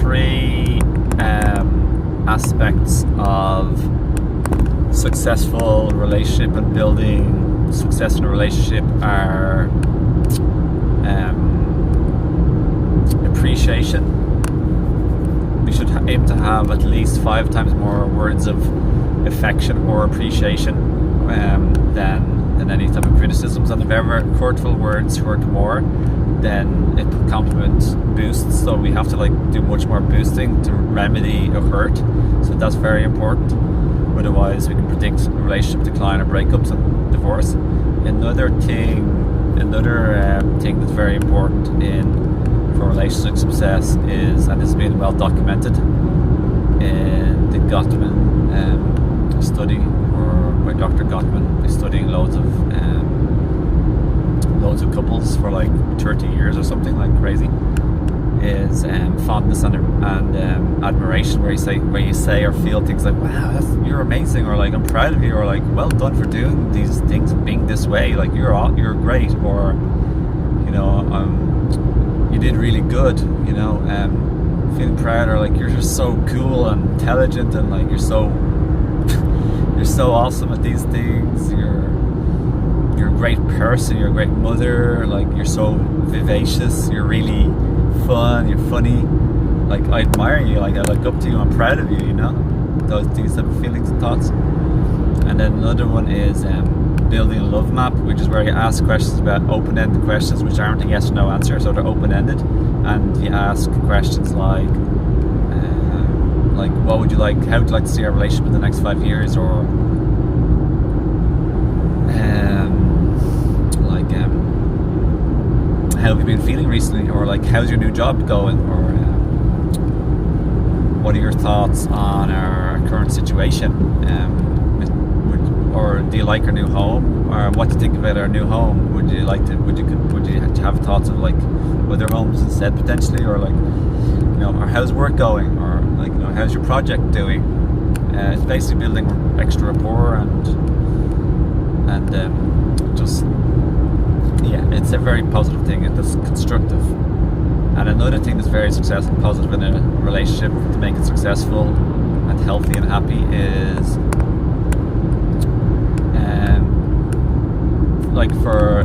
three aspects of successful relationship and building success in a relationship are appreciation. We should aim to have at least 5 times more words of affection or appreciation than any type of criticisms. And if ever hurtful words hurt more, then it compliment boosts. So we have to do much more boosting to remedy a hurt. So that's very important. Otherwise, we can predict relationship decline or breakups and divorce. Another thing that's very important for relationship success is, and this has been well documented in the Gottman study, or by Dr. Gottman, he's studying loads of couples for 30 years or something crazy, is fondness and admiration, where you say or feel things like, wow, you're amazing, or I'm proud of you, or well done for doing these things and being this way, you're great, or you did really good, feeling proud, or you're just so cool and intelligent, and you're so awesome at these things, you're a great person, you're a great mother, you're so vivacious, you're really fun, you're funny, I admire you, I look up to you, I'm proud of you, these type of feelings and thoughts. And then another one is building a love map, which is where you ask questions about open-ended questions, which aren't a yes or no answer, so they're open-ended, and you ask questions like what would you like, how would you like to see our relationship in the next 5 years, or how have you been feeling recently, or how's your new job going, or what are your thoughts on our current situation, or do you like our new home, or what do you think about our new home, would you have thoughts of other homes instead potentially, or or how's work going, or how's your project doing. It's basically building extra rapport and just it's a very positive thing, and it's constructive. And another thing that's very successful and positive in a relationship to make it successful and healthy and happy is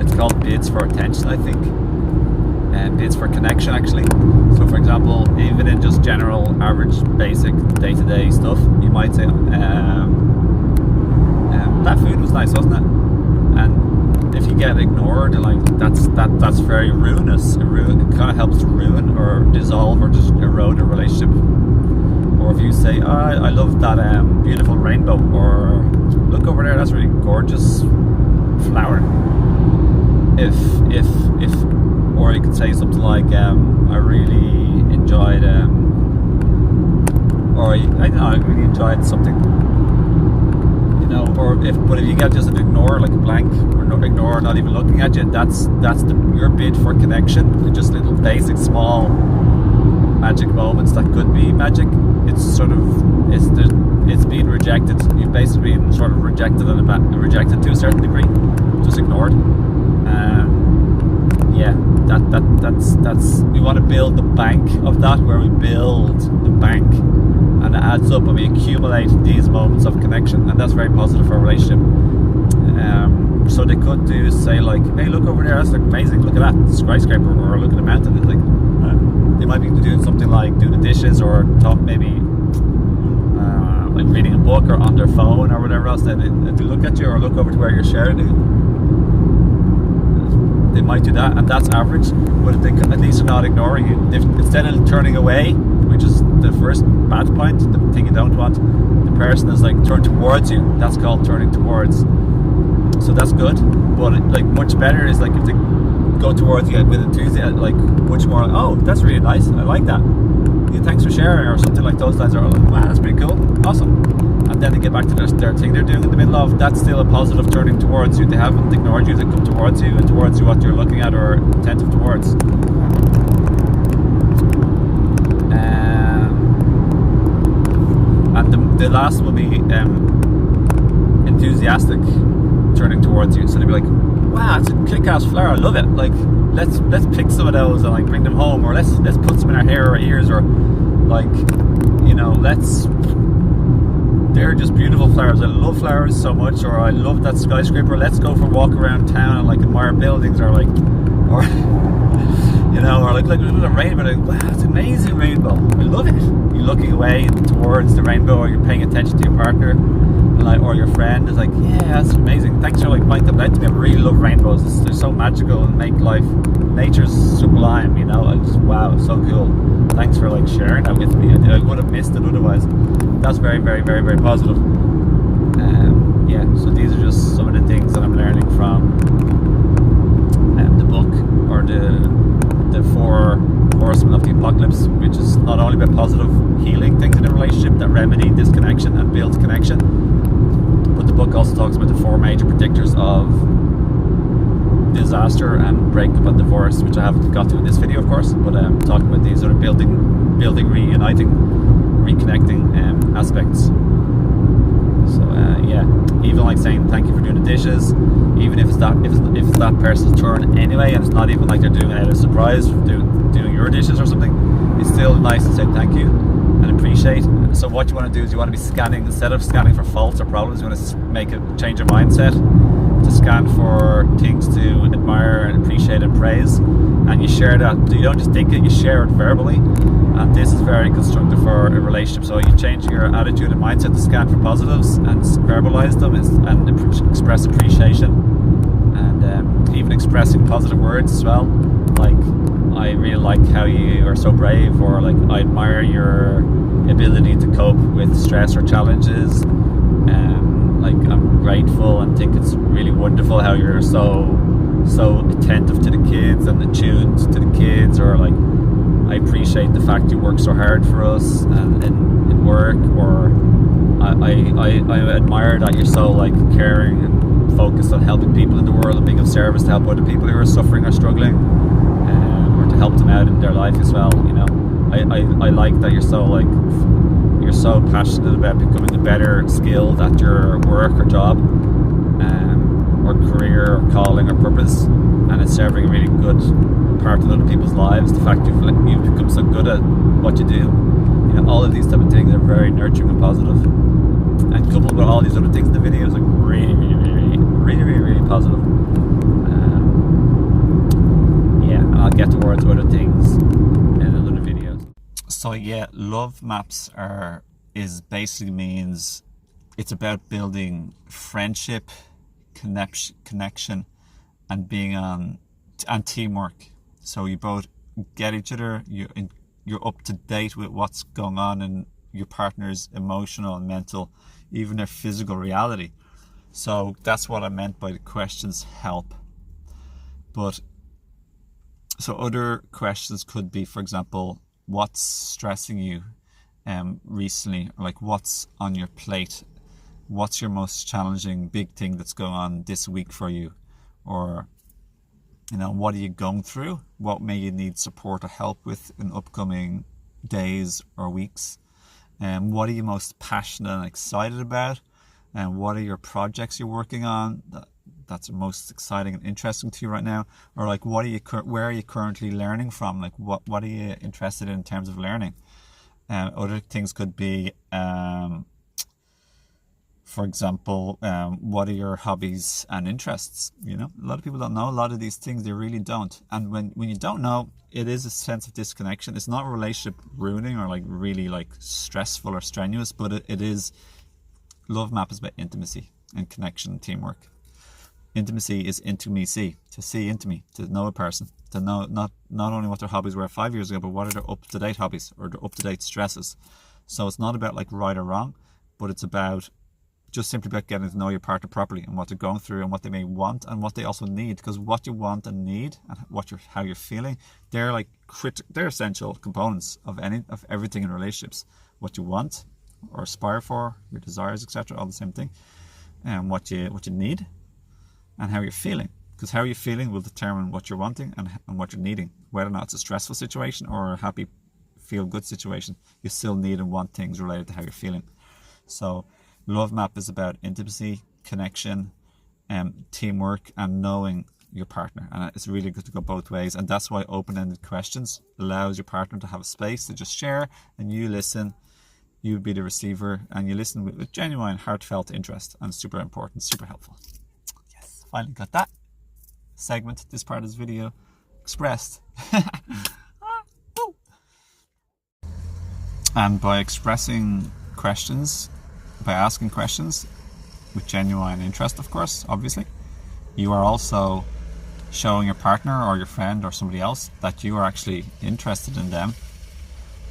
it's called bids for attention, I think, and bids for connection, actually. So for example, even in just general average basic day-to-day stuff, you might say that food was nice, wasn't it? And if you get ignored, that's very ruinous. It kind of helps to ruin or dissolve or just erode a relationship. Or if you say, I love that beautiful rainbow, or look over there, that's really gorgeous flower. Or you could say something like, I really enjoyed, or I really enjoyed something. But if you get just an ignore, a blank, or no ignore, not even looking at you, that's your bid for connection. It's just little basic, small, magic moments that could be magic. It's being rejected. You've basically been sort of rejected to a certain degree, just ignored. That's we want to build the bank of that, where we build the bank, and it adds up, and we accumulate these moments of connection, and that's very positive for a relationship. So they could say hey, look over there, that's amazing, look at that skyscraper, or look at the mountain. It's they might be doing something like doing the dishes, or talk, maybe reading a book, or on their phone, or whatever else. They look at you, or look over to where you're sharing it. They might do that, and that's average. But if they at least are not ignoring you, instead of turning away, which is the first bad point, the thing you don't want, the person is turn towards you. That's called turning towards. So that's good. But much better is if they go towards you with enthusiasm, much more. Oh, that's really nice. I like that. Yeah, thanks for sharing, or something like those lines. Are wow, that's pretty cool. Awesome. And then they get back to their thing they're doing in the middle of. That's still a positive turning towards you. They haven't ignored you. They come towards you, and towards you what you're looking at or attentive towards. And the last will be enthusiastic turning towards you. So they'll be like, wow, it's a kick-ass flower, I love it. Let's pick some of those and bring them home, or let's put some in our hair or ears, or Like, you know, they're just beautiful flowers. I love flowers so much, or I love that skyscraper. Let's go for a walk around town and like admire buildings, or you know, or like look at a rainbow. Like, wow, it's an amazing rainbow. I love it. You're looking away towards the rainbow, or you're paying attention to your partner, and like, or your friend is like, yeah, that's amazing. Thanks for like pointing that out to me. I really love rainbows. They're so magical and make nature's sublime. You know, wow, so cool. Thanks for like sharing that with me. I would have missed it otherwise. That's very, very, very, very positive. Yeah, so these are just some of the things that I'm learning from the book, or the 4 horsemen of the apocalypse, which is not only about positive healing things in a relationship that remedy disconnection and build connection, but the book also talks about the 4 major predictors of disaster and breakup and divorce, which I haven't got to in this video, of course, but talking about these sort of building, reuniting, reconnecting aspects. So yeah, even like saying thank you for doing the dishes, even if it's that person's turn anyway, and it's not even like they're doing it out of surprise, doing your dishes or something, it's still nice to say thank you and appreciate. So what you want to do is you want to be scanning, instead of scanning for faults or problems, you want to change your mindset to scan for things to admire and appreciate and praise, and you share that. You don't just think it, you share it verbally, and this is very constructive for a relationship. So you change your attitude and mindset to scan for positives and verbalize them and express appreciation, and even expressing positive words as well, like, I really like how you are so brave, or like, I admire your ability to cope with stress or challenges. Like, I'm grateful and think it's really wonderful how you're so attentive to the kids and attuned to the kids, or like, I appreciate the fact you work so hard for us and in work, or I admire that you're so like caring and focused on helping people in the world and being of service to help other people who are suffering or struggling, or to help them out in their life as well. You know, I like that you're so passionate about becoming a better skilled at your work or job, or career or calling or purpose, and it's serving a really good part in other people's lives. The fact you've become so good at what you do, you know, all of these type of things are very nurturing and positive, and coupled with all these other things in the video is like really, really, really, really, really, really positive. Yeah, and I'll get towards other things in other videos. So yeah, love maps basically means it's about building friendship, connection, and being and teamwork. So you both get each other. You're up to date with what's going on in your partner's emotional and mental, even their physical reality. So that's what I meant by the questions help. But so other questions could be, for example, what's stressing you recently, or like, what's on your plate, what's your most challenging big thing that's going on this week for you, or, you know, what are you going through, what may you need support or help with in upcoming days or weeks, and what are you most passionate and excited about, and what are your projects you're working on that's most exciting and interesting to you right now, or like, where are you currently learning from, like what are you interested in terms of learning. Other things could be, for example, what are your hobbies and interests? You know, a lot of people don't know a lot of these things. They really don't. And when you don't know, it is a sense of disconnection. It's not relationship ruining or like really like stressful or strenuous, but it is. Love map is about intimacy and connection and teamwork. Intimacy is intimacy, to see intimacy, to know a person, to know not only what their hobbies were 5 years ago, but what are their up-to-date hobbies or their up-to-date stresses. So it's not about like right or wrong, but it's about just simply about getting to know your partner properly and what they're going through and what they may want and what they also need. Because what you want and need and how you're feeling, they're like they're essential components of everything in relationships. What you want or aspire for, your desires, etc., all the same thing, and what you need and how you're feeling. Because how you're feeling will determine what you're wanting and what you're needing. Whether or not it's a stressful situation or a happy, feel-good situation, you still need and want things related to how you're feeling. So love map is about intimacy, connection, teamwork, and knowing your partner, and it's really good to go both ways. And that's why open-ended questions allows your partner to have a space to just share, and you listen. You be the receiver, and you listen with genuine, heartfelt interest, and super important, super helpful. Yes, finally got that segment, this part of this video expressed. And by expressing questions, by asking questions with genuine interest, of course, obviously, you are also showing your partner or your friend or somebody else that you are actually interested in them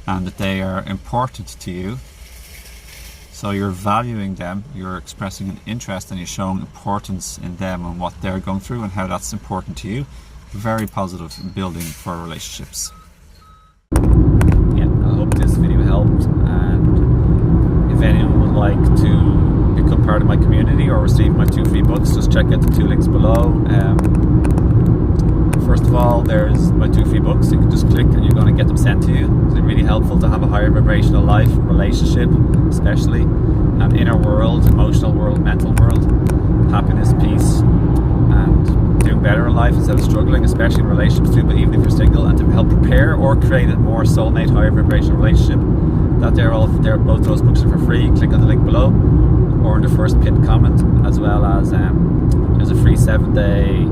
and that they are important to you. So you're valuing them, you're expressing an interest, and you're showing importance in them and what they're going through and how that's important to you. Very positive building for relationships. Yeah, I hope this video helped, and if anyone would like to become part of my community or receive my 2 free books, just check out the 2 links below. First of all, there's my 2 free books. You can just click and you're going to get them sent to you. It's really helpful to have a higher vibrational life, relationship especially, and inner world, emotional world, mental world, happiness, peace, and doing better in life instead of struggling, especially in relationships too, but even if you're single, and to help prepare or create a more soulmate, higher vibrational relationship. Both those books are for free. Click on the link below or in the first pinned comment, as well as there's a free 7-day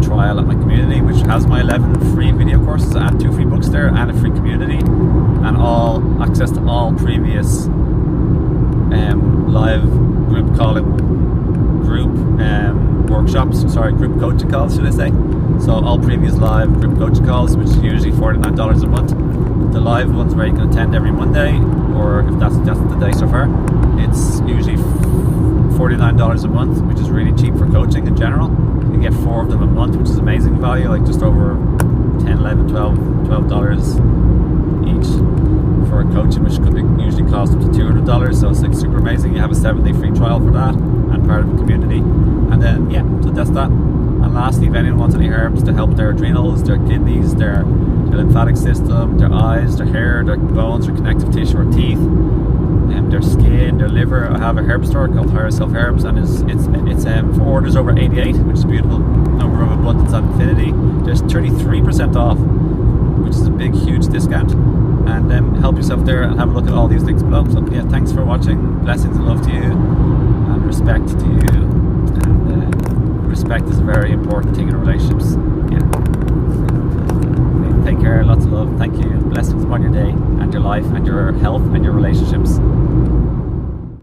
trial at my community, which has my 11 free video courses and 2 free books there, and a free community, and all access to all previous live group group coaching calls, should I say. So all previous live group coaching calls, which is usually $49 a month. The live ones where you can attend every Monday, or if that's the day so far, it's usually $49 a month, which is really cheap for coaching in general. You get 4 of them a month, which is amazing value, like just over $10, $11, $12 each for a coaching, which could be usually cost up to $200. So it's like super amazing. You have a 7-day free trial for that and part of the community. And then so that's that. And lastly, if anyone wants any herbs to help their adrenals, their kidneys, their lymphatic system, their eyes, their hair, their bones, their connective tissue or teeth, their skin, their liver, I have a herb store called Higher Self Herbs, and it's for orders over 88, which is a beautiful number of abundance and infinity. There's 33% off, which is a big, huge discount. And help yourself there and have a look at all these links below. So yeah, thanks for watching. Blessings and love to you, and respect to you. And respect is a very important thing in relationships. Yeah. Take care. Lots of love. Thank you. Blessings upon your day and your life and your health and your relationships.